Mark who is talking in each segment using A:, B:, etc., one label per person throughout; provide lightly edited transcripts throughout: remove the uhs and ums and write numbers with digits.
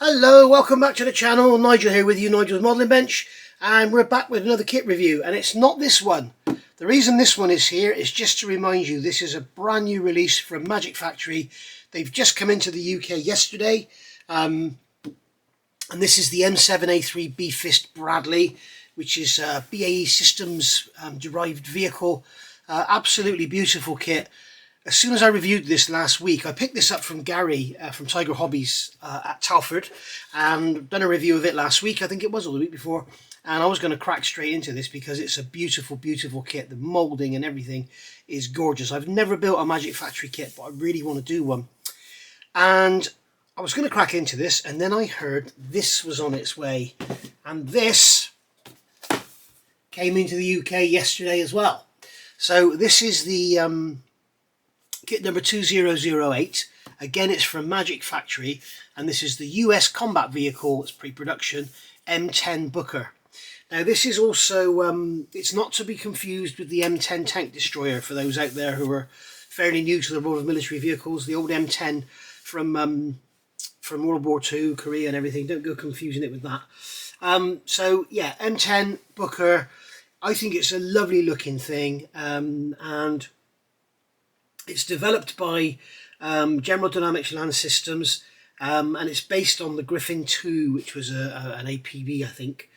A: Hello, welcome back to the channel. Nigel here with you, Nigel's Modelling Bench, and we're back with another kit review, and it's not this one. The reason this one is here is just to remind you this is a brand new release from Magic Factory. They've just come into the UK yesterday, and this is the M7A3 B-Fist Bradley, which is a BAE Systems derived vehicle. Absolutely beautiful kit. As soon as I reviewed this last week, I picked this up from Gary from Tiger Hobbies at Telford and done a review of it last week, I think it was, or the week before, and I was going to crack straight into this because it's a beautiful, beautiful kit. The moulding and everything is gorgeous. I've never built a Magic Factory kit, but I really want to do one. And I was going to crack into this, and then I heard this was on its way, and this came into the UK yesterday as well. So this is the kit number 2008. Again, it's from Magic Factory, and this is the US combat vehicle. It's pre-production M10 Booker. Now this is also it's not to be confused with the M10 tank destroyer for those out there who are fairly new to the world of military vehicles. The old M10 from World War II, Korea and everything. Don't go confusing it with that. So yeah, M10 Booker. I think it's a lovely looking thing, and it's developed by General Dynamics Land Systems, and it's based on the Griffin II, which was an APB, I think.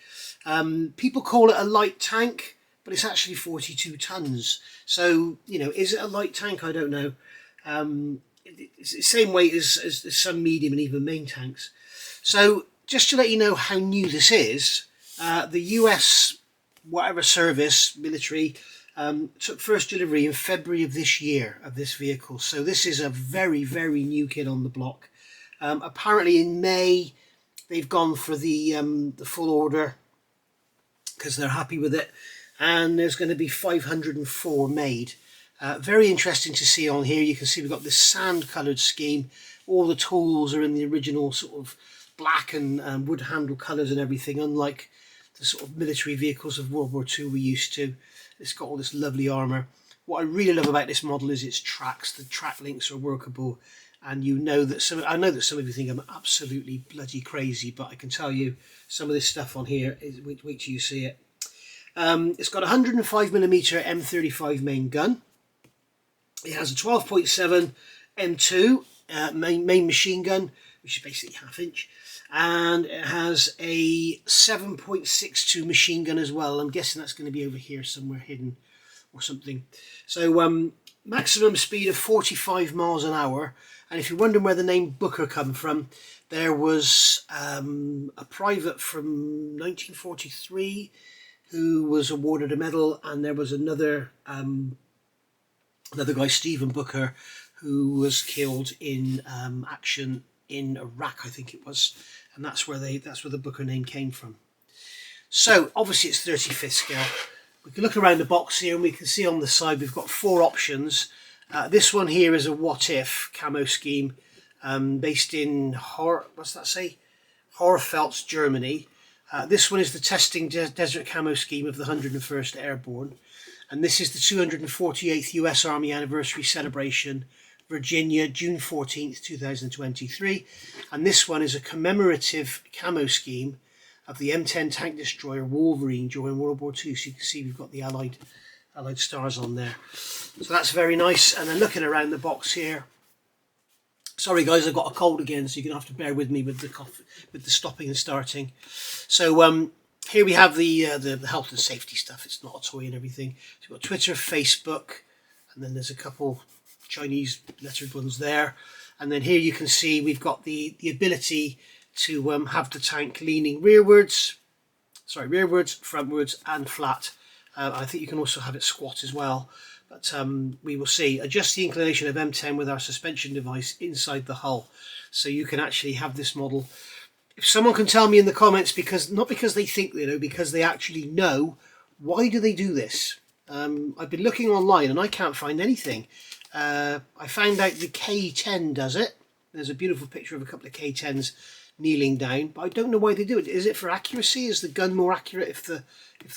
A: People call it a light tank, but it's actually 42 tons. So, you know, is it a light tank? I don't know. It's the same weight as some medium and even main tanks. So, just to let you know how new this is, the US, whatever service, military, took first delivery in February of this year of this vehicle. So this is a very, very new kit on the block. Apparently in May they've gone for the full order because they're happy with it, and there's going to be 504 made. Very interesting to see on here. You can see we've got this sand coloured scheme. All the tools are in the original sort of black and wood handle colours and everything, unlike the sort of military vehicles of World War II we're used to. It's got all this lovely armour. What I really love about this model is its tracks. The track links are workable, and you know that I know that some of you think I'm absolutely bloody crazy, but I can tell you some of this stuff on here is, wait till you see it. It's got a 105mm M35 main gun. It has a 12.7 M2 main machine gun, which is basically ½ inch. And it has a 7.62 machine gun as well. I'm guessing that's going to be over here somewhere hidden or something. So maximum speed of 45 miles an hour. And if you're wondering where the name Booker come from, there was a private from 1943 who was awarded a medal, and there was another guy, Stephen Booker, who was killed in action in Iraq, I think it was, and that's where the Booker name came from. So obviously it's 35th scale. We can look around the box here and we can see on the side we've got 4 options. This one here is a what if camo scheme, based in Horfeldt, Germany. This one is the testing desert camo scheme of the 101st Airborne, and this is the 248th US Army anniversary celebration, Virginia, June 14th, 2023. And this one is a commemorative camo scheme of the M10 tank destroyer Wolverine during World War II. So you can see we've got the Allied stars on there. So that's very nice. And then looking around the box here, sorry guys, I've got a cold again, so you're going to have to bear with me with the stopping and starting. So here we have the health and safety stuff. It's not a toy and everything. So we've got Twitter, Facebook, and then there's a couple Chinese lettered ones there, and then here you can see we've got the ability to have the tank leaning rearwards, frontwards and flat. I think you can also have it squat as well, but we will see. Adjust the inclination of M10 with our suspension device inside the hull, so you can actually have this model. If someone can tell me in the comments, not because they think they know, because they actually know, why do they do this? I've been looking online and I can't find anything. I found out the K10 does it. There's a beautiful picture of a couple of K10s kneeling down, but I don't know why they do it. Is it for accuracy? Is the gun more accurate if the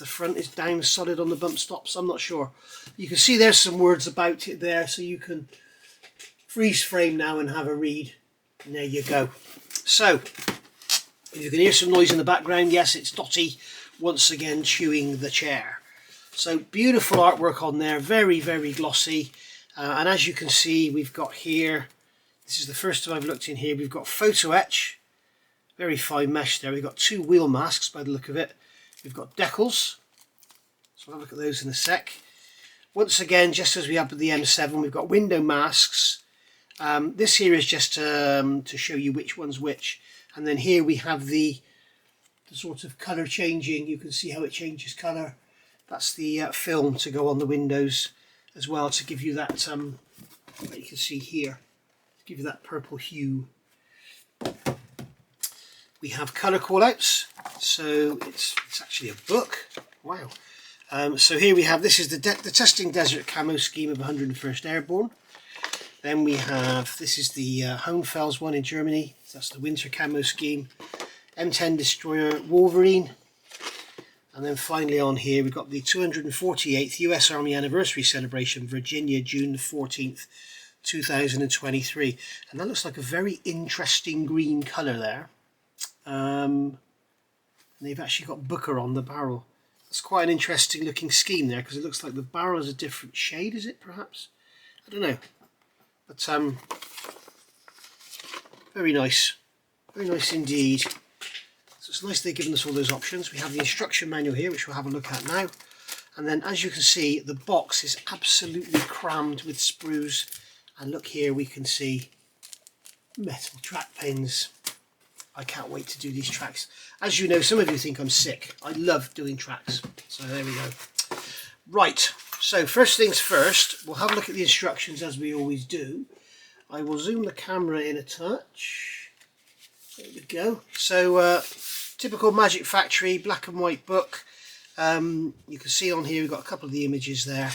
A: front is down solid on the bump stops? I'm not sure. You can see there's some words about it there, so you can freeze frame now and have a read. And there you go. So You can hear some noise in the background. Yes, it's Dotty once again chewing the chair. So beautiful artwork on there, very, very glossy. And as you can see, we've got here, this is the first time I've looked in here, we've got photo etch, very fine mesh there. We've got 2 wheel masks by the look of it. We've got decals, so I'll look at those in a sec. Once again, just as we have with the M7, we've got window masks. This here is just to show you which one's which. And then here we have the sort of colour changing. You can see how it changes colour. That's the film to go on the windows as well, to give you that, what you can see here, to give you that purple hue. We have colour callouts, so it's actually a book. Wow. So here we have, this is the testing desert camo scheme of 101st Airborne. Then we have, this is the Hohenfels one in Germany, so that's the winter camo scheme. M10 Destroyer Wolverine. And then finally on here we've got the 248th US Army Anniversary Celebration, Virginia, June the 14th, 2023. And that looks like a very interesting green colour there. And they've actually got Booker on the barrel. That's quite an interesting looking scheme there, because it looks like the barrel is a different shade, is it perhaps? I don't know. But very nice indeed. So it's nice they've given us all those options. We have the instruction manual here, which we'll have a look at now. And then as you can see, the box is absolutely crammed with sprues. And look here, we can see metal track pins. I can't wait to do these tracks. As you know, some of you think I'm sick. I love doing tracks. So there we go. Right, so first things first, we'll have a look at the instructions as we always do. I will zoom the camera in a touch. There we go. So typical Magic Factory black and white book. You can see on here we've got a couple of the images there.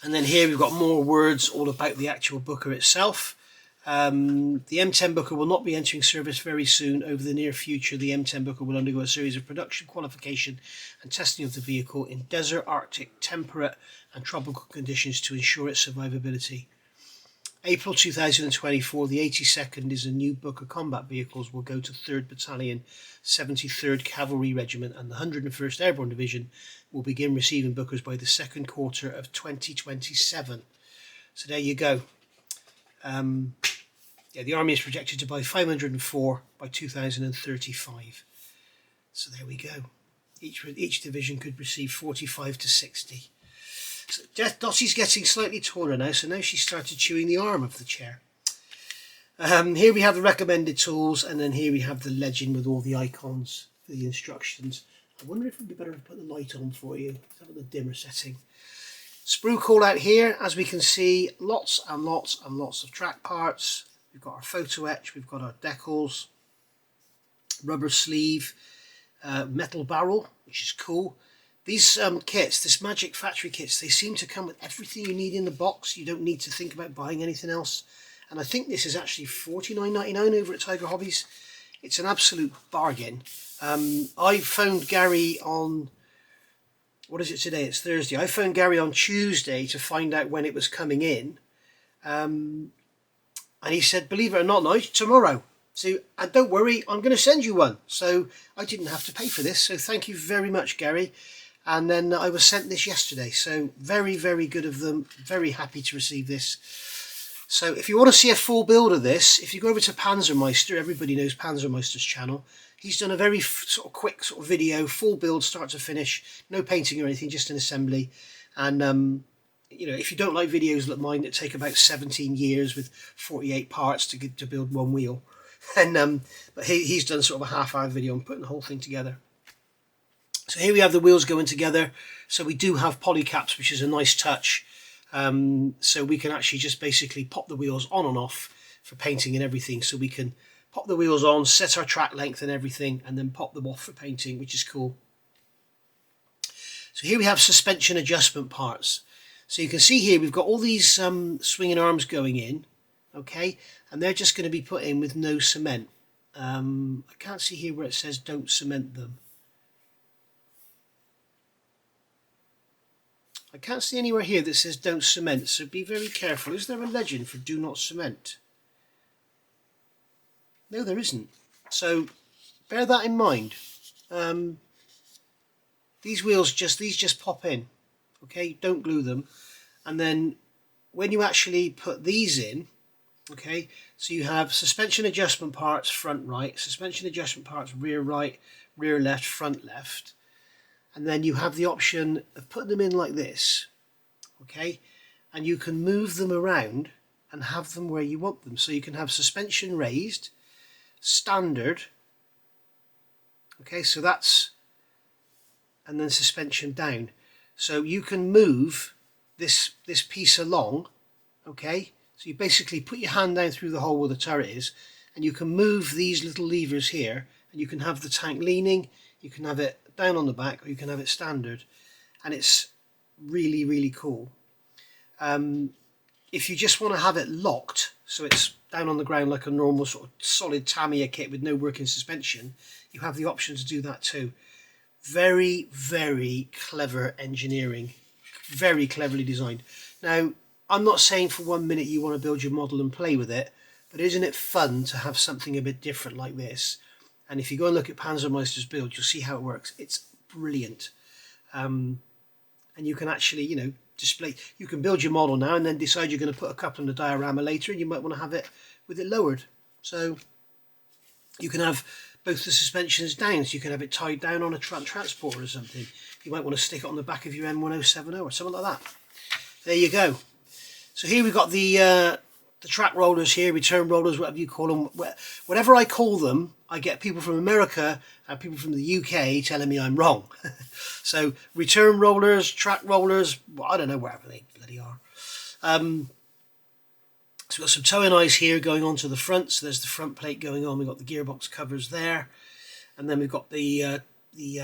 A: And then here we've got more words all about the actual Booker itself. The M10 Booker will not be entering service very soon. Over the near future, the M10 Booker will undergo a series of production, qualification and testing of the vehicle in desert, Arctic, temperate and tropical conditions to ensure its survivability. April 2024, the 82nd is a new Booker combat vehicles will go to 3rd Battalion, 73rd Cavalry Regiment, and the 101st Airborne Division will begin receiving Bookers by the second quarter of 2027. So there you go. Yeah, the Army is projected to buy 504 by 2035. So there we go. Each division could receive 45 to 60. So Dottie's getting slightly taller now, so now she's started chewing the arm of the chair. Here we have the recommended tools, and then here we have the legend with all the icons for the instructions. I wonder if it would be better to put the light on for you. Let's have the dimmer setting. Sprue call out here, as we can see, lots and lots and lots of track parts. We've got our photo etch, we've got our decals, rubber sleeve, metal barrel, which is cool. These kits, this Magic Factory kits, they seem to come with everything you need in the box. You don't need to think about buying anything else. And I think this is actually $49.99 over at Tiger Hobbies. It's an absolute bargain. I phoned Gary on, what is it today? It's Thursday. I phoned Gary on Tuesday to find out when it was coming in. And he said, believe it or not, Nigel, tomorrow. So don't worry, I'm going to send you one. So I didn't have to pay for this. So thank you very much, Gary. And then I was sent this yesterday. So very, very good of them. Very happy to receive this. So if you want to see a full build of this, if you go over to Panzermeister, everybody knows Panzermeister's channel. He's done a very sort of quick sort of video, full build, start to finish. No painting or anything, just an assembly. And you know, if you don't like videos like mine that take about 17 years with 48 parts to build one wheel, and but he's done sort of a half-hour video on putting the whole thing together. So here we have the wheels going together. So we do have polycaps, which is a nice touch. So we can actually just basically pop the wheels on and off for painting and everything. So we can pop the wheels on, set our track length and everything, and then pop them off for painting, which is cool. So here we have suspension adjustment parts. So you can see here we've got all these swinging arms going in, okay, and they're just going to be put in with no cement. I can't see here where it says don't cement them. I can't see anywhere here that says don't cement, so be very careful. Is there a legend for do not cement? No, there isn't. So bear that in mind. These wheels just pop in, okay, don't glue them. And then when you actually put these in, okay, so you have suspension adjustment parts front right, suspension adjustment parts rear right, rear left, front left, and then you have the option of putting them in like this, okay, and you can move them around and have them where you want them. So you can have suspension raised, standard, okay, so that's, and then suspension down. So you can move this piece along, okay, so you basically put your hand down through the hole where the turret is, and you can move these little levers here, and you can have the tank leaning, you can have it down on the back, or you can have it standard, and it's really, really cool. If you just want to have it locked, so it's down on the ground like a normal sort of solid Tamiya kit with no working suspension, you have the option to do that too. Very, very clever engineering, very cleverly designed. Now, I'm not saying for 1 minute you want to build your model and play with it, but isn't it fun to have something a bit different like this? And if you go and look at Panzermeister's build, you'll see how it works. It's brilliant. And you can actually, you know, display, you can build your model now and then decide you're going to put a couple in the diorama later, and you might want to have it with it lowered. So you can have both the suspensions down, so you can have it tied down on a transporter or something. You might want to stick it on the back of your M1070 or something like that. There you go. So here we've got the track rollers here, return rollers, whatever you call them. Whatever I call them, I get people from America and people from the UK telling me I'm wrong. So return rollers, track rollers, well, I don't know, wherever they bloody are. So we've got some towing eyes here going on to the front. So there's the front plate going on. We've got the gearbox covers there. And then we've got the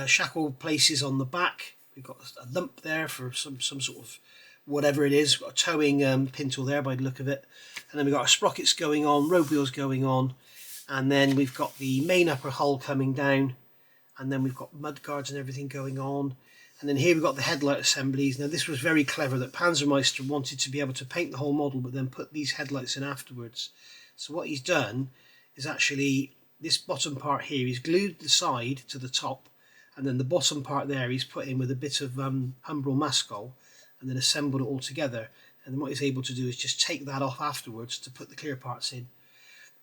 A: shackle places on the back. We've got a lump there for some sort of whatever it is. We've got a towing pintle there by the look of it. And then we've got our sprockets going on, road wheels going on. And then we've got the main upper hull coming down. And then we've got mud guards and everything going on. And then here we've got the headlight assemblies. Now this was very clever that Panzermeister wanted to be able to paint the whole model but then put these headlights in afterwards. So what he's done is actually this bottom part here, he's glued the side to the top, and then the bottom part there he's put in with a bit of Umbral Mascol and then assembled it all together. And then what he's able to do is just take that off afterwards to put the clear parts in.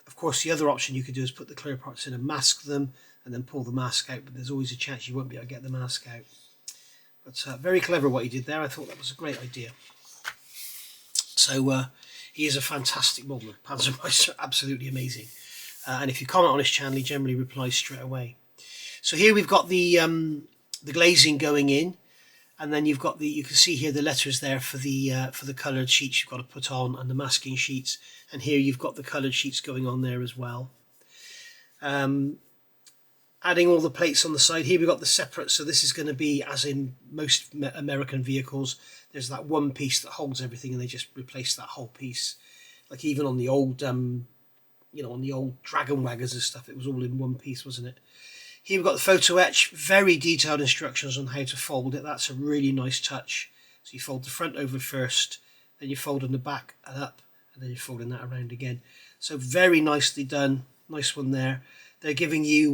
A: Of course, the other option you could do is put the clear parts in and mask them and then pull the mask out, but there's always a chance you won't be able to get the mask out. But very clever what he did there. I thought that was a great idea. So he is a fantastic modeler. Panzermeister, absolutely amazing. And if you comment on his channel, he generally replies straight away. So here we've got the glazing going in, and then you've got you can see here the letters there for the coloured sheets you've got to put on, and the masking sheets. And here you've got the coloured sheets going on there as well. Adding all the plates on the side. Here we've got the separate, so this is going to be, as in most American vehicles, there's that one piece that holds everything and they just replace that whole piece. Like even on the old, on the old Dragon Wagons and stuff, it was all in one piece, wasn't it? Here we've got the photo etch, very detailed instructions on how to fold it. That's a really nice touch. So you fold the front over first, then you fold on the back and up, and then you're folding that around again. So very nicely done. Nice one there. They're giving you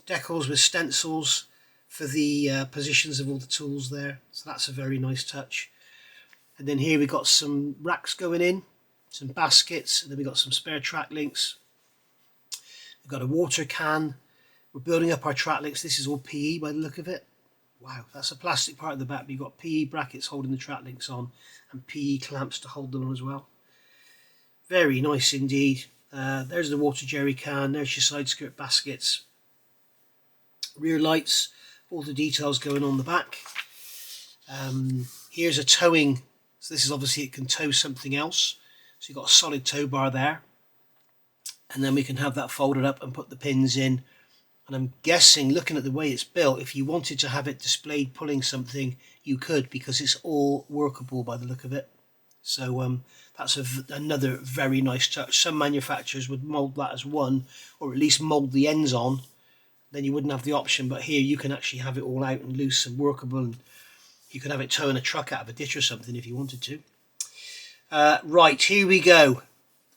A: decals with stencils for the positions of all the tools there. So that's a very nice touch. And then here we've got some racks going in, some baskets, and then we've got some spare track links. We've got a water can. We're building up our track links. This is all PE by the look of it. Wow, that's a plastic part at the back, but you've got PE brackets holding the track links on and PE clamps to hold them on as well. Very nice indeed. There's the water jerry can, there's your side skirt baskets, rear lights, all the details going on the back. Here's a towing, so this is obviously it can tow something else, so you've got a solid tow bar there, and then we can have that folded up and put the pins in. And I'm guessing, looking at the way it's built, if you wanted to have it displayed pulling something, you could, because it's all workable by the look of it. So that's another very nice touch. Some manufacturers would mould that as one, or at least mould the ends on. Then you wouldn't have the option, but here you can actually have it all out and loose and workable, and you could have it towing a truck out of a ditch or something if you wanted to. Right, here we go.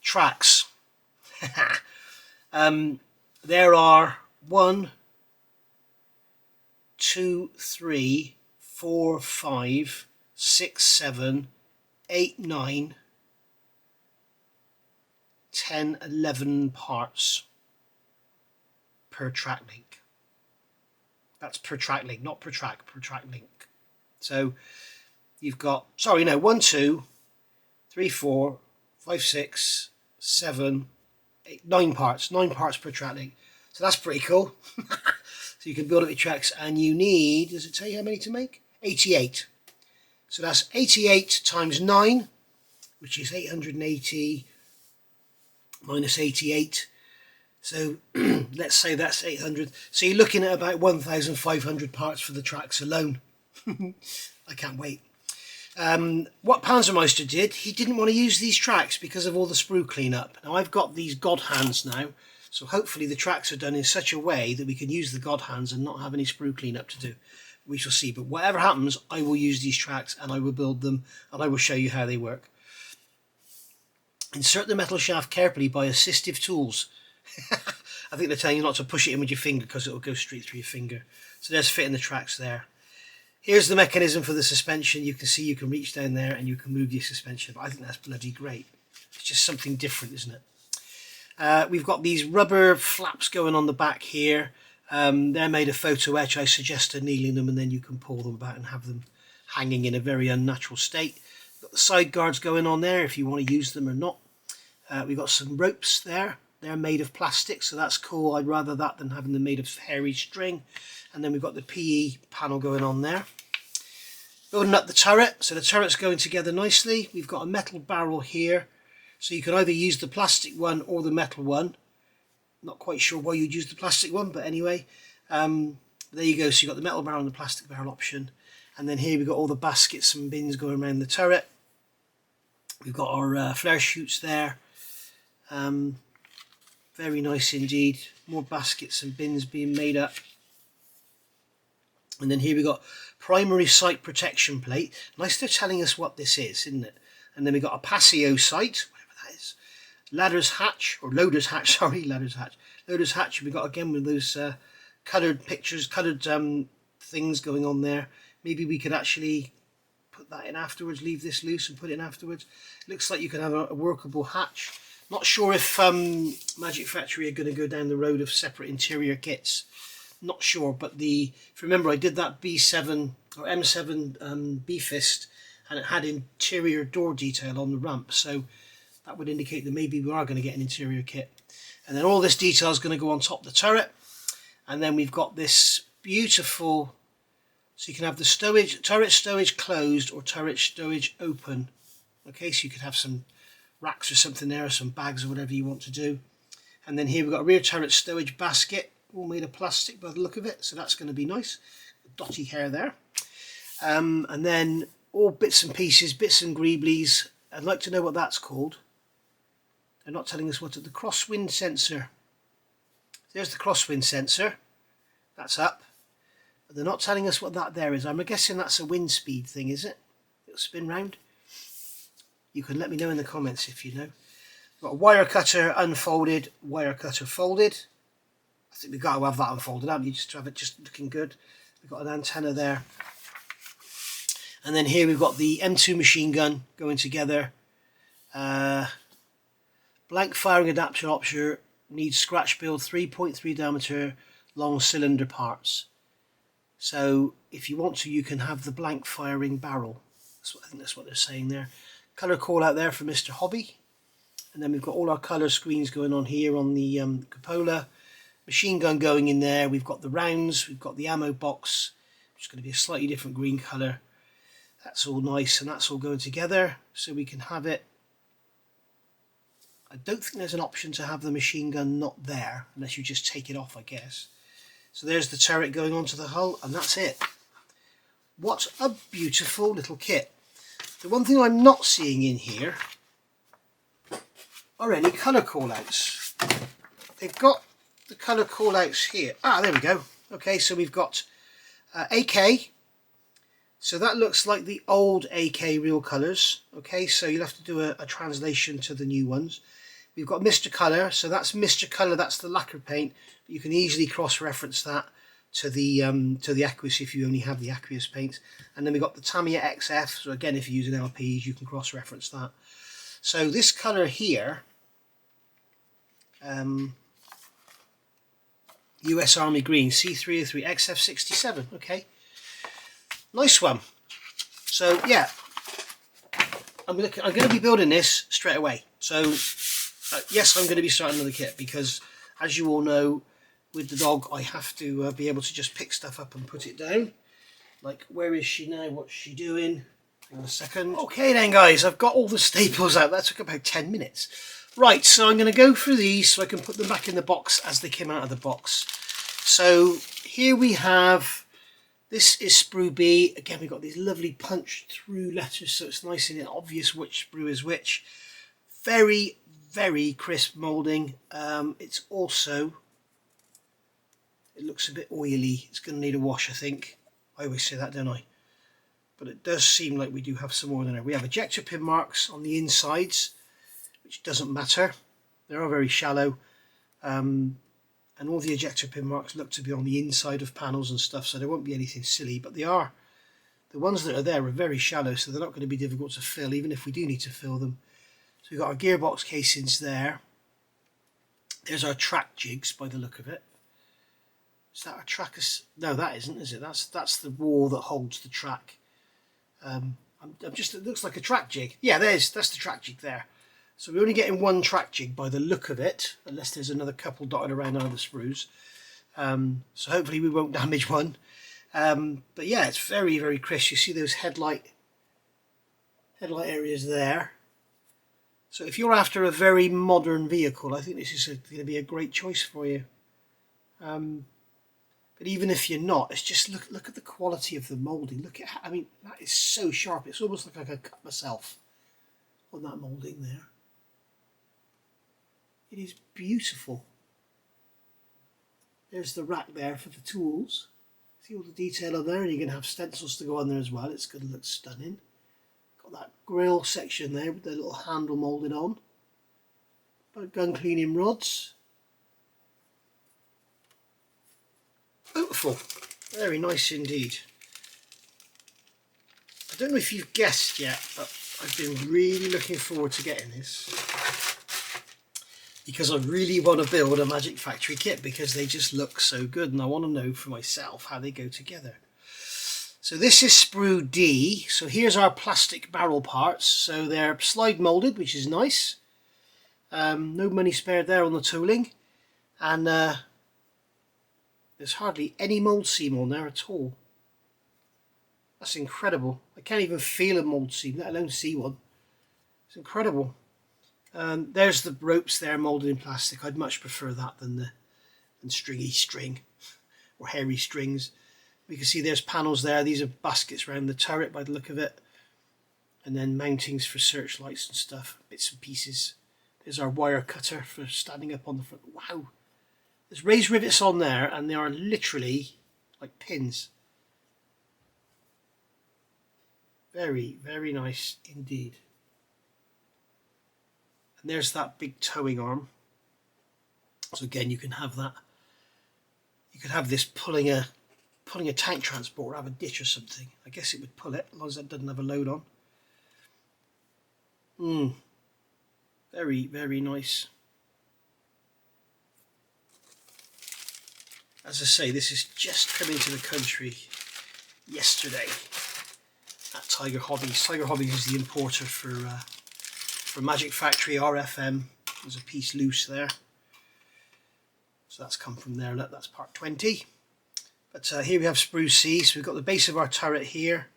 A: Tracks. there are 1, 2, 3, 4, 5, 6, 7, 8, 9, 10, 11 parts per track link. That's per track link, not per track link. So you've got, sorry, no, 1, 2, 3, 4, 5, 6, 7, 8, 9 parts. 9 parts per track link. So that's pretty cool. So you can build up your tracks, and you need, does it tell you how many to make? 88. So that's 88 times 9, which is 880 minus 88. So let's say that's 800. So you're looking at about 1,500 parts for the tracks alone. I can't wait. What Panzermeister did, he didn't want to use these tracks because of all the sprue cleanup. Now I've got these God hands now, so hopefully the tracks are done in such a way that we can use the God hands and not have any sprue cleanup to do. We shall see, but whatever happens, I will use these tracks and I will build them and I will show you how they work. Insert the metal shaft carefully by assistive tools. I think they're telling you not to push it in with your finger because it will go straight through your finger. So there's fitting the tracks there. Here's the mechanism for the suspension. You can see you can reach down there and you can move your suspension. But I think that's bloody great. It's just something different, isn't it? We've got these rubber flaps going on the back here. They're made of photo etch. I suggest annealing them and then you can pull them about and have them hanging in a very unnatural state. Got the side guards going on there if you want to use them or not. We've got some ropes there. They're made of plastic, so that's cool. I'd rather that than having them made of hairy string. And then we've got the PE panel going on there. Building up the turret, so the turret's going together nicely. We've got a metal barrel here, so you can either use the plastic one or the metal one. Not quite sure why you'd use the plastic one, but anyway. There you go, so you've got the metal barrel and the plastic barrel option. And then here we've got all the baskets and bins going around the turret. We've got our flare chutes there. Very nice indeed. More baskets and bins being made up. And then here we've got primary sight protection plate. Nice they're telling us what this is, isn't it? And then we've got a passio sight, whatever that is. Ladder's hatch, or loader's hatch, sorry, ladder's hatch. Loader's hatch, we've got again with those coloured pictures, coloured things going on there. Maybe we could actually put that in afterwards, leave this loose and put it in afterwards. Looks like you can have a workable hatch. Not sure if Magic Factory are going to go down the road of separate interior kits. Not sure, but if you remember, I did that B7 or M7 B-Fist, and it had interior door detail on the ramp, so that would indicate that maybe we are going to get an interior kit. And then all this detail is going to go on top of the turret, and then we've got this beautiful, so you can have the turret stowage closed or turret stowage open. Okay, so you could have some racks or something there, or some bags or whatever you want to do. And then here we've got a rear turret stowage basket, all made of plastic by the look of it, so that's going to be nice. Dotty hair there. And then all bits and pieces, bits and greeblies. I'd like to know what that's called. They're not telling us what the crosswind sensor. There's the crosswind sensor. That's up. But they're not telling us what that there is. I'm guessing that's a wind speed thing, is it? It'll spin round. You can let me know in the comments if you know. We've got a wire cutter unfolded, wire cutter folded. I think we've got to have that unfolded, haven't you? Just to have it just looking good. We've got an antenna there. And then here we've got the M2 machine gun going together. Blank firing adapter option needs scratch build 3.3 diameter long cylinder parts. So if you want to, you can have the blank firing barrel. I think that's what they're saying there. Colour call out there for Mr. Hobby. And then we've got all our colour screens going on here on the cupola. Machine gun going in there. We've got the rounds. We've got the ammo box, which is going to be a slightly different green colour. That's all nice, and that's all going together so we can have it. I don't think there's an option to have the machine gun not there, unless you just take it off, I guess. So there's the turret going onto the hull, and that's it. What a beautiful little kit. The one thing I'm not seeing in here are any colour callouts. They've got the colour callouts here. Ah, there we go. Okay, so we've got AK. So that looks like the old AK real colours. Okay, so you'll have to do a translation to the new ones. we've got Mr. Colour, so that's Mr. Colour, that's the lacquer paint. You can easily cross-reference that to the aqueous if you only have the aqueous paints. And then we've got the Tamiya XF, so again, if you're using LPs, you can cross-reference that. So this colour here, US Army Green, C303 XF67, okay. Nice one. So yeah, I'm going to be building this straight away. So yes, I'm going to be starting another kit because, as you all know, with the dog I have to be able to just pick stuff up and put it down. Like, where is she now? What's she doing? Hang on a second. Okay then guys, I've got all the staples out. That took about 10 minutes. Right, so I'm going to go through these so I can put them back in the box as they came out of the box. So here we have, this is sprue B. Again, we've got these lovely punched through letters, so it's nice and obvious which sprue is which. Very, very crisp moulding. It's also, it looks a bit oily. It's going to need a wash, I think. I always say that, don't I? But it does seem like we do have some more in there. We have ejector pin marks on the insides, which doesn't matter. They are very shallow. And all the ejector pin marks look to be on the inside of panels and stuff, so there won't be anything silly, but they are, the ones that are there are very shallow, so they're not going to be difficult to fill, even if we do need to fill them. So we've got our gearbox casings there. There's our track jigs by the look of it. Is that a track? No, that isn't, is it? That's the wall that holds the track. I'm just, it looks like a track jig. Yeah, that's the track jig there. So we're only getting one track jig by the look of it, unless there's another couple dotted around other sprues. So hopefully we won't damage one. But yeah, it's very, very crisp. You see those headlight areas there. So if you're after a very modern vehicle, I think this is going to be a great choice for you. But even if you're not, it's just look at the quality of the moulding. Look at, I mean, that is so sharp. It's almost like I could cut myself on that moulding there. It is beautiful. There's the rack there for the tools. See all the detail on there, and you're going to have stencils to go on there as well. It's going to look stunning. Got that grill section there with the little handle moulded on. Gun cleaning rods. Beautiful. Very nice indeed. I don't know if you've guessed yet, but I've been really looking forward to getting this, because I really want to build a Magic Factory kit because they just look so good, and I want to know for myself how they go together. So this is sprue D. So here's our plastic barrel parts. So they're slide molded, which is nice. No money spared there on the tooling, and there's hardly any mold seam on there at all. That's incredible. I can't even feel a mold seam, let alone see one. It's incredible. There's the ropes there molded in plastic. I'd much prefer that than stringy string or hairy strings. We can see there's panels there. These are baskets around the turret by the look of it, and then mountings for searchlights and stuff, bits and pieces. There's our wire cutter for standing up on the front. Wow, there's raised rivets on there, and they are literally like pins. Very, very nice indeed. And there's that big towing arm. So again, you can have that. You could have this pulling a tank transport out of a ditch or something. I guess it would pull it, as long as it doesn't have a load on. Very, very nice. As I say, this is just come into the country yesterday at Tiger Hobbies. Tiger Hobbies is the importer for Magic Factory RFM. There's a piece loose there, so that's come from there. Look, that's part 20. But here we have sprue C. So we've got the base of our turret here.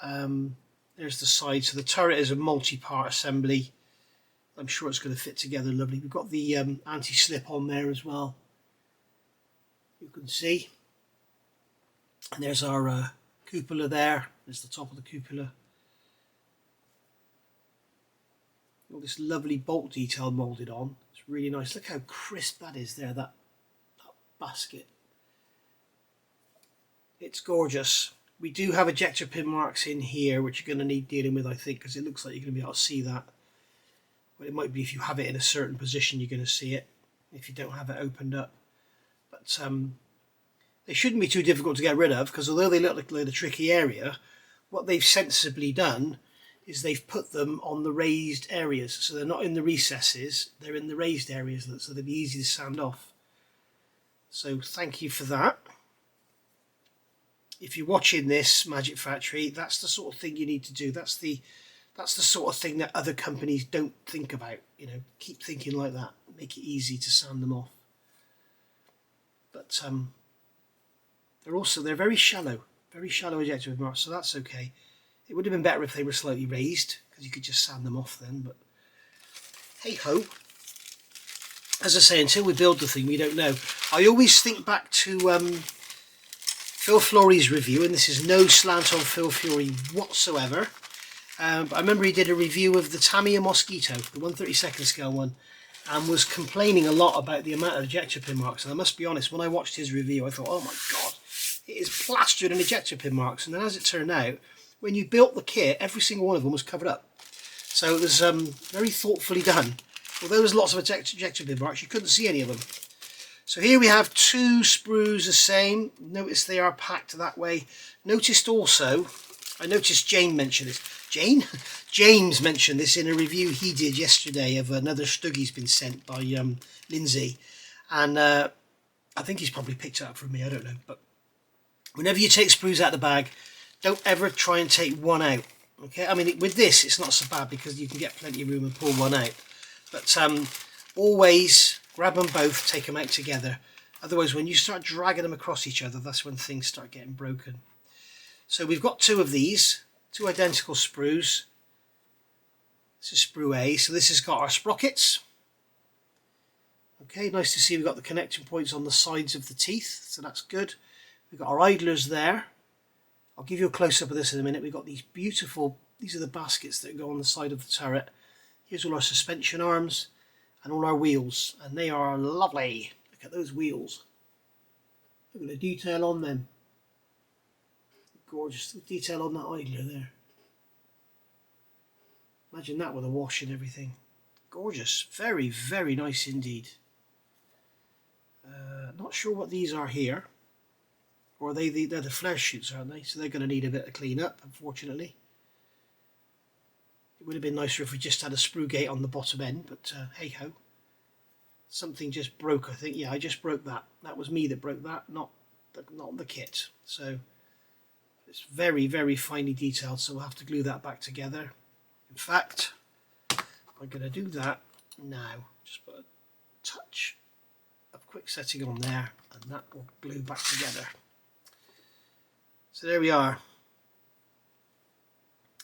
A: There's the side. So the turret is a multi-part assembly. I'm sure it's going to fit together lovely. We've got the anti-slip on there as well, you can see. And there's our cupola there. There's the top of the cupola. All this lovely bolt detail moulded on. It's really nice. Look how crisp that is there, that basket. It's gorgeous. We do have ejector pin marks in here, which you're going to need dealing with, I think, because it looks like you're going to be able to see that. Well, it might be if you have it in a certain position you're going to see it, if you don't have it opened up. But they shouldn't be too difficult to get rid of, because although they look like a tricky area, what they've sensibly done is they've put them on the raised areas. So they're not in the recesses, they're in the raised areas, so they'll be easy to sand off. So thank you for that. If you're watching this, Magic Factory, that's the sort of thing you need to do. That's the sort of thing that other companies don't think about. You know, keep thinking like that. Make it easy to sand them off. But they're very shallow ejector pin marks, so that's okay. It would have been better if they were slightly raised, because you could just sand them off then. But hey ho. As I say, until we build the thing, we don't know. I always think back to Phil Flory's review, and this is no slant on Phil Flory whatsoever. But I remember he did a review of the Tamiya Mosquito, the 1/32 scale one, and was complaining a lot about the amount of ejector pin marks. And I must be honest, when I watched his review, I thought, oh my god, it is plastered in ejector pin marks. And then as it turned out, when you built the kit, every single one of them was covered up. So it was very thoughtfully done. Although there's lots of ejector pin marks, you couldn't see any of them. So here we have two sprues the same. Notice they are packed that way. Noticed also, I noticed Jane mentioned this. Jane? James mentioned this in a review he did yesterday of another Stug he's been sent by Lindsay. And I think he's probably picked it up from me, I don't know. But whenever you take sprues out of the bag, don't ever try and take one out. Okay, I mean, with this, it's not so bad because you can get plenty of room and pull one out. But always grab them both, take them out together. Otherwise, when you start dragging them across each other, that's when things start getting broken. So we've got two of these, two identical sprues. This is sprue A, so this has got our sprockets. Okay, nice to see we've got the connecting points on the sides of the teeth, so that's good. We've got our idlers there. I'll give you a close-up of this in a minute. We've got these beautiful, these are the baskets that go on the side of the turret. Here's all our suspension arms and all our wheels, and they are lovely. Look at those wheels. Look at the detail on them. Gorgeous, the detail on that idler there. Imagine that with a wash and everything. Gorgeous, very, very nice indeed. Not sure what these are here. Or they're the flare chutes, aren't they? So they're going to need a bit of clean up, unfortunately. It would have been nicer if we just had a sprue gate on the bottom end, but hey ho. Something just broke, I think. Yeah, I just broke that. That was me that broke that, not the kit. So it's very, very finely detailed, so we'll have to glue that back together. In fact, I'm going to do that now. Just put a touch of quick setting on there, and that will glue back together. So there we are.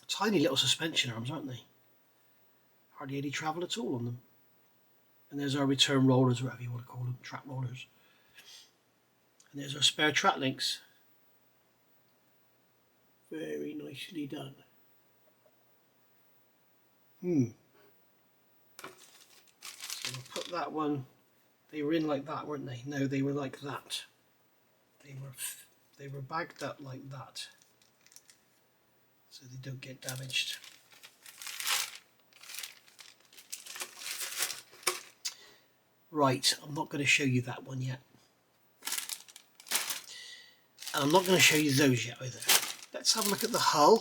A: Tiny little suspension arms, aren't they? Hardly any travel at all on them. And there's our return rollers, whatever you want to call them, track rollers. And there's our spare track links. Very nicely done. So we'll put that one. They were in like that, weren't they? No, they were like that. They were bagged up like that, so they don't get damaged. Right, I'm not going to show you that one yet. And I'm not going to show you those yet either. Let's have a look at the hull.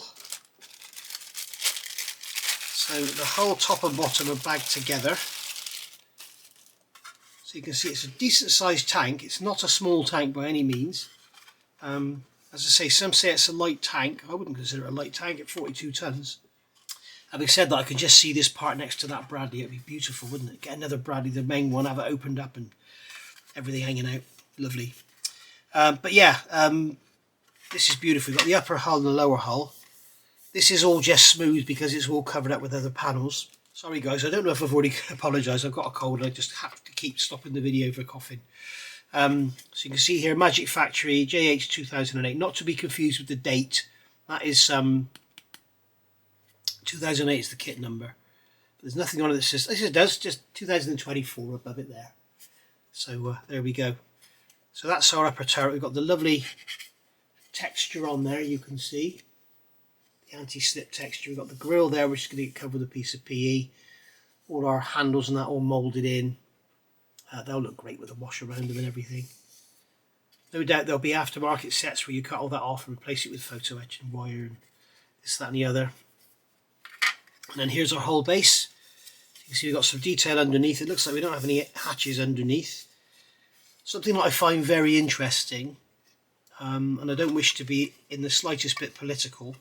A: So the hull top and bottom are bagged together. So you can see it's a decent sized tank. It's not a small tank by any means. As I say, some say it's a light tank. I wouldn't consider it a light tank at 42 tons. Having said that, I could just see this part next to that Bradley. It'd be beautiful, wouldn't it? Get another Bradley, the main one, have it opened up and everything hanging out. Lovely. But yeah, this is beautiful. We've got the upper hull and the lower hull. This is all just smooth because it's all covered up with other panels. Sorry guys, I don't know if I've already apologised. I've got a cold and I just have to keep stopping the video for coughing. So you can see here Magic Factory JH 2008, not to be confused with the date. That is 2008 is the kit number. But there's nothing on it that says, it does, just 2024 above it there. So there we go. So that's our upper turret. We've got the lovely texture on there, you can see. The anti-slip texture. We've got the grille there, which is going to get covered with a piece of PE. all our handles and that all moulded in. They'll look great with a wash around them and everything. No doubt there'll be aftermarket sets where you cut all that off and replace it with photo etch and wire and this, that and the other. And then here's our whole base. You can see we've got some detail underneath. It looks like we don't have any hatches underneath. Something that I find very interesting, and I don't wish to be in the slightest bit political,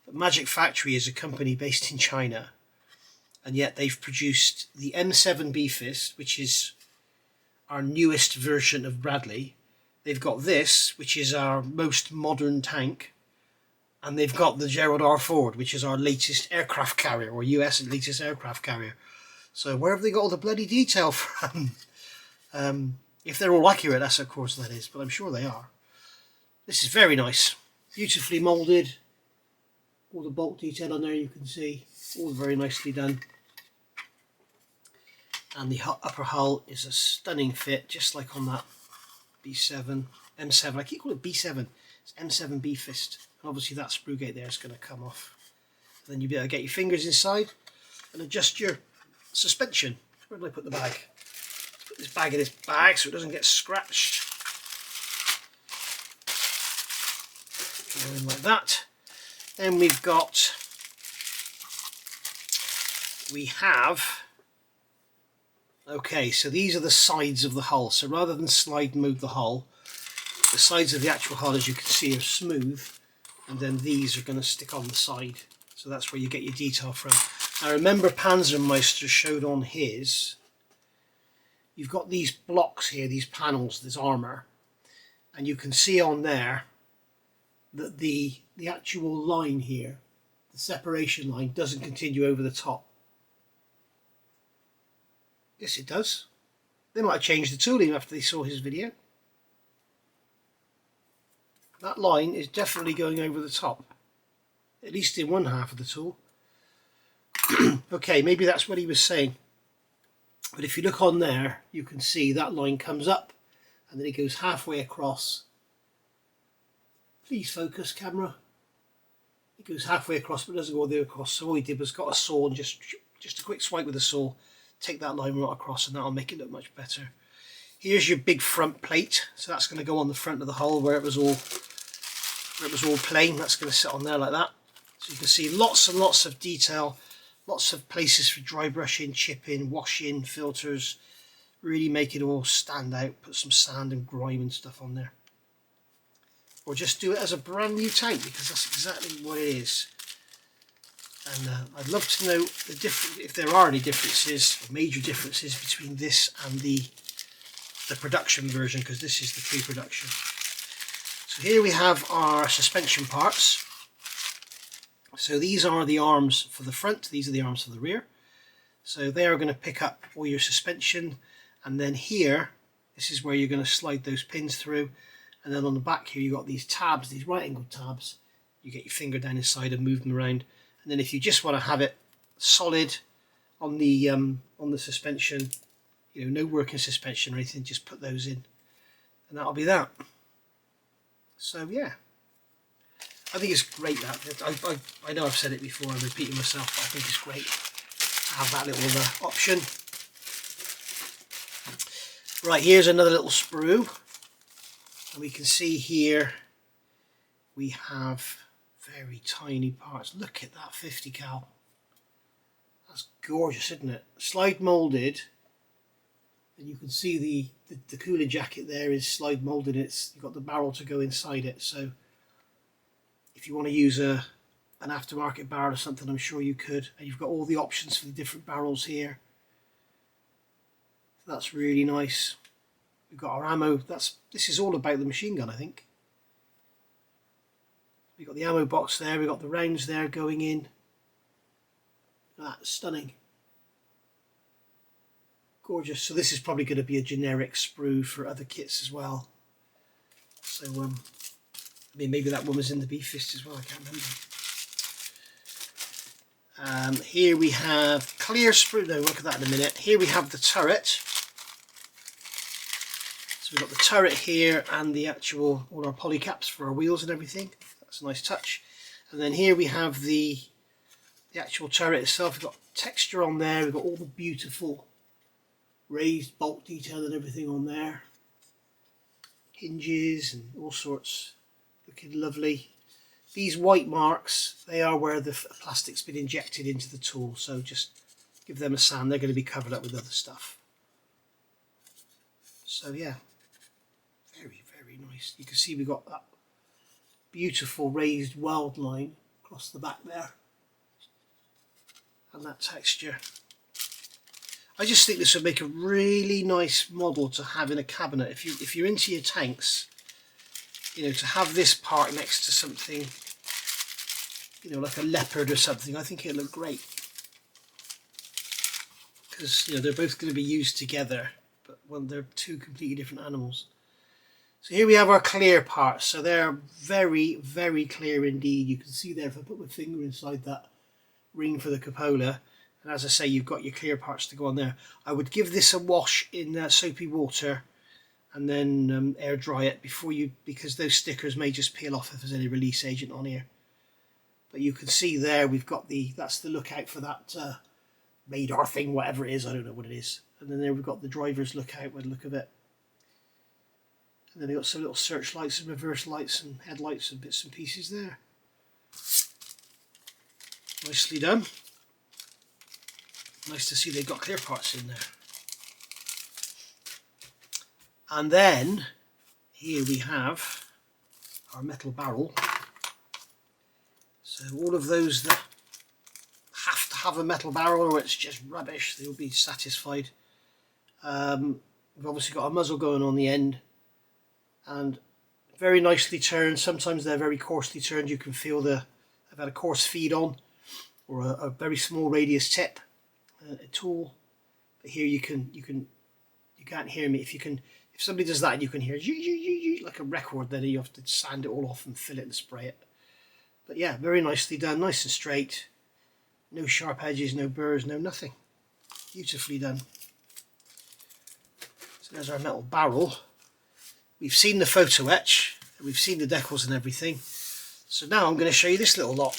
A: but Magic Factory is a company based in China, and yet they've produced the M7 Fist, which is our newest version of Bradley. They've got this, which is our most modern tank, and they've got the Gerald R. Ford, which is our latest aircraft carrier, or US latest aircraft carrier. So where have they got all the bloody detail from? If they're all accurate, that's of course that is, but I'm sure they are. This is very nice, beautifully moulded. All the bolt detail on there you can see, all very nicely done. And the upper hull is a stunning fit, just like on that B7, M7. I keep calling it B7. It's M7 Fist. And obviously that sprue gate there is going to come off. And then you'll be able to get your fingers inside and adjust your suspension. Where did I put the bag? Put this bag in this bag so it doesn't get scratched. Go in like that. Then we have, okay, so these are the sides of the hull. So rather than slide and move the hull, the sides of the actual hull, as you can see, are smooth, and then these are going to stick on the side. So that's where you get your detail from. Now remember Panzermeister showed on his, you've got these blocks here, these panels, this armour, and you can see on there that the actual line here, the separation line, doesn't continue over the top. Yes, it does. They might have changed the tooling after they saw his video. That line is definitely going over the top, at least in one half of the tool. Okay, maybe that's what he was saying. But if you look on there, you can see that line comes up and then it goes halfway across. Please focus, camera. It goes halfway across, but it doesn't go all the way across. So all he did was got a saw and just a quick swipe with a saw, take that line right across, and that'll make it look much better. Here's your big front plate. So that's going to go on the front of the hull where it was all plain. That's going to sit on there like that. So you can see lots and lots of detail, lots of places for dry brushing, chipping, washing, filters. Really make it all stand out. Put some sand and grime and stuff on there. Or just do it as a brand new tank, because that's exactly what it is. And I'd love to know the if there are any differences, or major differences between this and the production version, because this is the pre-production. So here we have our suspension parts. So these are the arms for the front, these are the arms for the rear. So they are going to pick up all your suspension, and then here, this is where you're going to slide those pins through. And then on the back here you've got these tabs, these right angled tabs. You get your finger down inside and move them around. And then if you just want to have it solid on the suspension, you know, no working suspension or anything, just put those in, and that'll be that. So yeah, I think it's great that I know I've said it before, I'm repeating myself, but I think it's great to have that little option. Right, here's another little sprue. And we can see here we have very tiny parts. Look at that 50 cal. That's gorgeous, isn't it? Slide moulded, and you can see the cooling jacket there is slide moulded. You've got the barrel to go inside it. So if you want to use an aftermarket barrel or something, I'm sure you could. And you've got all the options for the different barrels here. So that's really nice. We've got our ammo. This is all about the machine gun, I think. We've got the ammo box there. We've got the rounds there going in. That's stunning. Gorgeous. So this is probably going to be a generic sprue for other kits as well. So I mean, maybe that one was in the B-Fist as well. I can't remember. Here we have clear sprue. No, look at that in a minute. Here we have the turret. We've got the turret here and the actual, all our poly caps for our wheels and everything. That's a nice touch. And then here we have the the actual turret itself. We've got texture on there, we've got all the beautiful raised bolt detail and everything on there. Hinges and all sorts, looking lovely. These white marks, they are where the plastic's been injected into the tool, so just give them a sand, they're going to be covered up with other stuff. So yeah, very, very nice. You can see we've got that beautiful raised weld line across the back there, and that texture. I just think this would make a really nice model to have in a cabinet. If you're into your tanks, you know, to have this part next to something, you know, like a leopard or something, I think it'll look great. Because, you know, they're both going to be used together, but when they're two completely different animals. So here we have our clear parts. So they're very, very clear indeed. You can see there if I put my finger inside that ring for the cupola. And as I say, you've got your clear parts to go on there. I would give this a wash in soapy water and then air dry it before you, because those stickers may just peel off if there's any release agent on here. But you can see there we've got that's the lookout for that radar thing, whatever it is, I don't know what it is. And then there we've got the driver's lookout by the look of it. And then we've got some little searchlights and reverse lights and headlights and bits and pieces there. Nicely done. Nice to see they've got clear parts in there. And then here we have our metal barrel. So all of those that have to have a metal barrel or it's just rubbish, they will be satisfied. We've obviously got a muzzle going on the end and very nicely turned. Sometimes they're very coarsely turned. You can feel I've had a coarse feed on or a very small radius tip. A tool, but here you can't hear me. If somebody does that and you can hear like a record, then you have to sand it all off and fill it and spray it. But yeah, very nicely done, nice and straight, no sharp edges, no burrs, no nothing. Beautifully done. So there's our metal barrel. We've seen the photo etch, we've seen the decals and everything. So now I'm going to show you this little lot.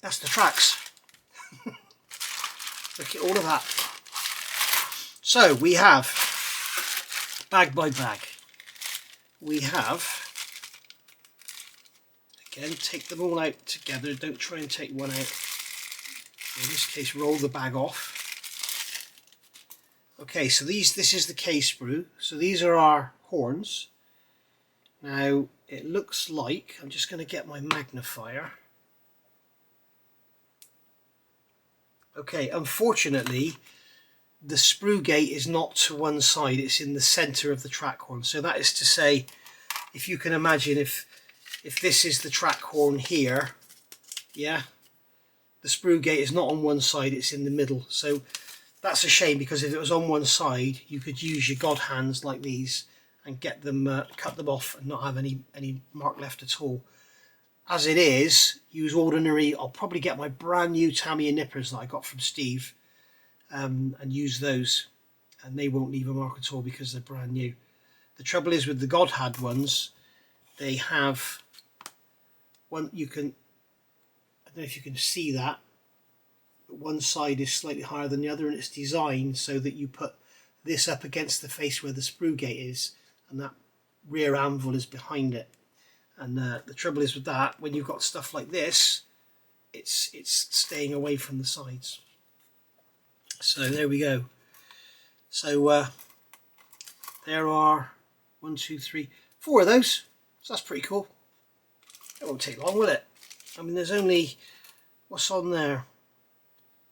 A: That's the tracks. Look at all of that. So we have bag by bag. We have, again, take them all out together. Don't try and take one out. In this case, roll the bag off. Okay, so this is the case sprue. So these are our horns. Now it looks like, I'm just going to get my magnifier. Okay, unfortunately, the sprue gate is not to one side, it's in the center of the track horn. So that is to say, if you can imagine, if this is the track horn here, yeah, the sprue gate is not on one side, it's in the middle. So that's a shame, because if it was on one side, you could use your god hands like these and get them, cut them off and not have any mark left at all. As it is, use ordinary, I'll probably get my brand new Tamiya nippers that I got from Steve and use those, and they won't leave a mark at all because they're brand new. The trouble is with the Godhand ones, they have one, I don't know if you can see that, but one side is slightly higher than the other, and it's designed so that you put this up against the face where the sprue gate is, and that rear anvil is behind it. And the trouble is with that, when you've got stuff like this, it's staying away from the sides. So there we go. So there are 1, 2, 3, 4 of those. So that's pretty cool. It won't take long, will it? I mean, there's only, what's on there?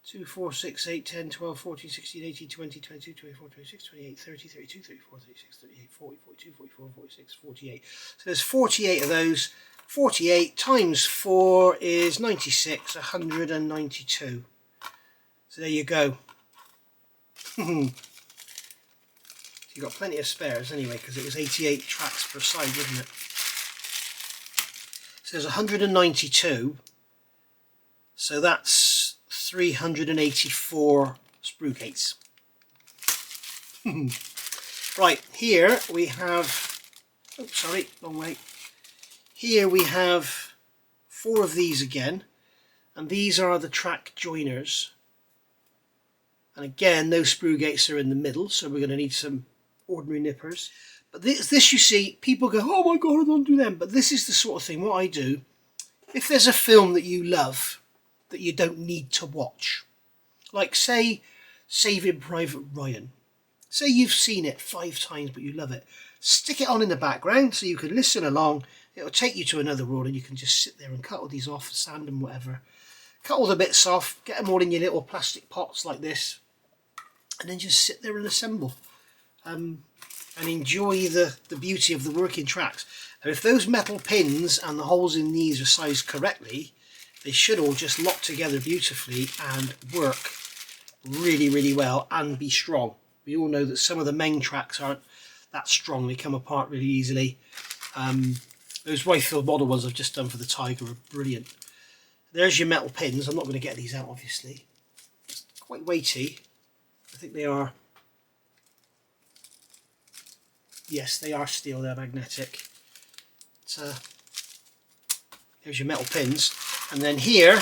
A: 2, 4, 6, 8, 10, 12, 14, 16, 18, 20, 22, 24, 26, 28, 30, 32, 34, 36, 38, 40, 42, 44, 46, 48. So there's 48 of those. 48 times 4 is 96, 192. So there you go. You've got plenty of spares anyway, because it was 88 tracks per side, wasn't it? So there's 192. So that's 384 sprue gates. Right, here we have, oh sorry, long way. Here we have 4 of these again, and these are the track joiners. And again, those sprue gates are in the middle, so we're going to need some ordinary nippers. But this you see, people go, oh my god, I don't do them. But this is the sort of thing, what I do, if there's a film that you love that you don't need to watch, like say Saving Private Ryan, say you've seen it 5 times but you love it, stick it on in the background so you can listen along. It'll take you to another world and you can just sit there and cut all these off, sand them, whatever. Cut all the bits off, get them all in your little plastic pots like this, and then just sit there and assemble and enjoy the beauty of the working tracks. And if those metal pins and the holes in these are sized correctly, they should all just lock together beautifully and work really, really well and be strong. We all know that some of the main tracks aren't that strong, they come apart really easily. Those Whitefield model ones I've just done for the Tiger are brilliant. There's your metal pins. I'm not going to get these out obviously. It's quite weighty. I think they are, yes, they are steel, they're magnetic. There's your metal pins. And then here,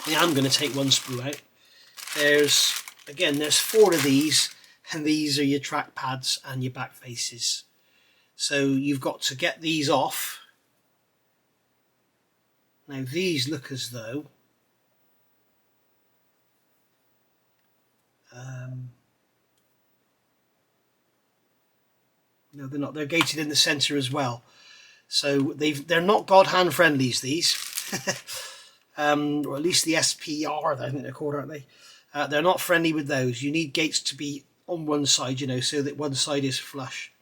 A: I am going to take one sprue out. There's 4 of these, and these are your track pads and your back faces. So you've got to get these off. Now these look as though no, they're not. They're gated in the centre as well. So they're not God hand friendlies, these. Or at least the SPR, I think they're called, aren't they? They're not friendly with those. You need gates to be on one side, you know, so that one side is flush.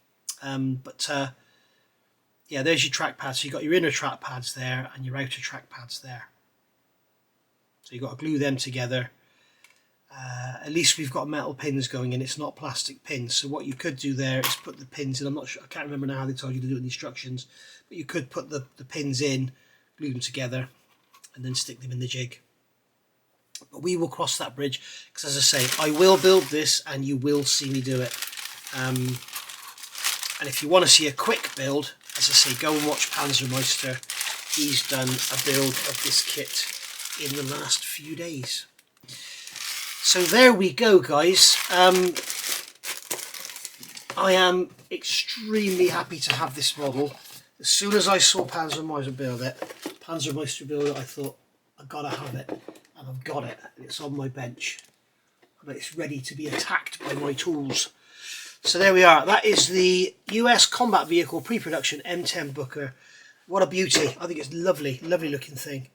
A: Yeah, there's your track pads. So you've got your inner track pads there and your outer track pads there. So you've got to glue them together. At least we've got metal pins going in. It's not plastic pins. So what you could do there is put the pins in. I'm not sure. I can't remember now how they told you to do it in the instructions. But you could put the pins in, glue them together, and then stick them in the jig. But we will cross that bridge because, as I say, I will build this and you will see me do it. And if you want to see a quick build, as I say, go and watch Panzermeister. He's done a build of this kit in the last few days. So there we go, guys. I am extremely happy to have this model. As soon as I saw Panzermeister build it, I thought, I've got to have it. And I've got it. It's on my bench. And it's ready to be attacked by my tools. So there we are. That is the US Combat Vehicle Pre-Production M10 Booker. What a beauty. I think it's lovely, lovely looking thing.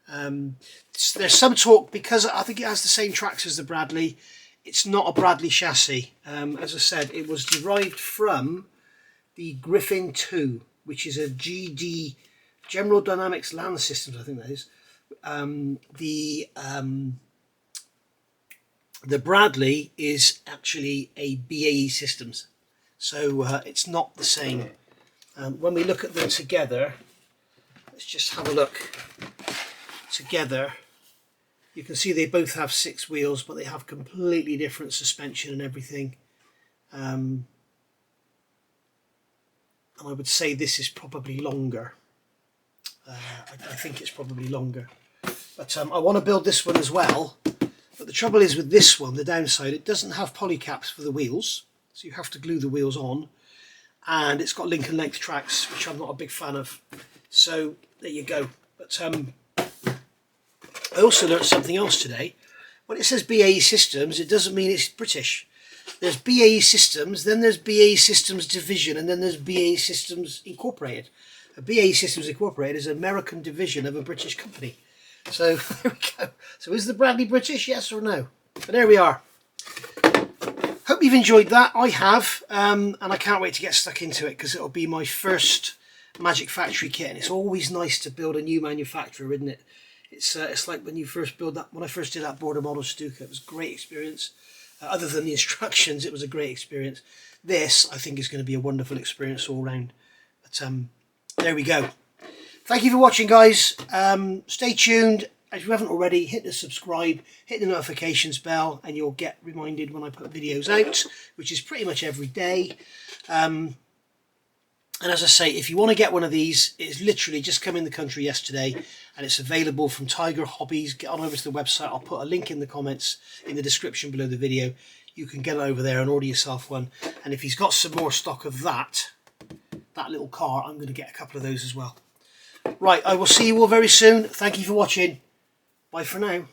A: There's some talk, because I think it has the same tracks as the Bradley. It's not a Bradley chassis. As I said, it was derived from the Griffin II, which is a GD, General Dynamics Land Systems, I think that is. The Bradley is actually a BAE Systems, so it's not the same. When we look at them together, let's just have a look. Together, you can see they both have 6 wheels, but they have completely different suspension and everything. And I would say this is probably longer. I think it's probably longer. But I want to build this one as well. But the trouble is with this one, the downside, it doesn't have polycaps for the wheels. So you have to glue the wheels on. And it's got link and length tracks, which I'm not a big fan of. So there you go. But I also learnt something else today. When it says BAE Systems, it doesn't mean it's British. There's BAE Systems, then there's BAE Systems Division, and then there's BAE Systems Incorporated. A BAE Systems Incorporated is an American division of a British company. So there we go. So is the Bradley British, yes or no? But there we are. Hope you've enjoyed that. I have, and I can't wait to get stuck into it because it'll be my first Magic Factory kit, and it's always nice to build a new manufacturer, isn't it? It's like when you first build that. When I first did that border model Stuka, it was a great experience. Other than the instructions, it was a great experience. This, I think, is going to be a wonderful experience all round. But there we go. Thank you for watching, guys. Stay tuned. If you haven't already, hit the subscribe, hit the notifications bell, and you'll get reminded when I put videos out, which is pretty much every day. And as I say, if you want to get one of these, it's literally just come in the country yesterday, and it's available from Tiger Hobbies. Get on over to the website. I'll put a link in the comments, in the description below the video. You can get over there and order yourself one. And if he's got some more stock of that little car, I'm going to get a couple of those as well. Right, I will see you all very soon. Thank you for watching. Bye for now.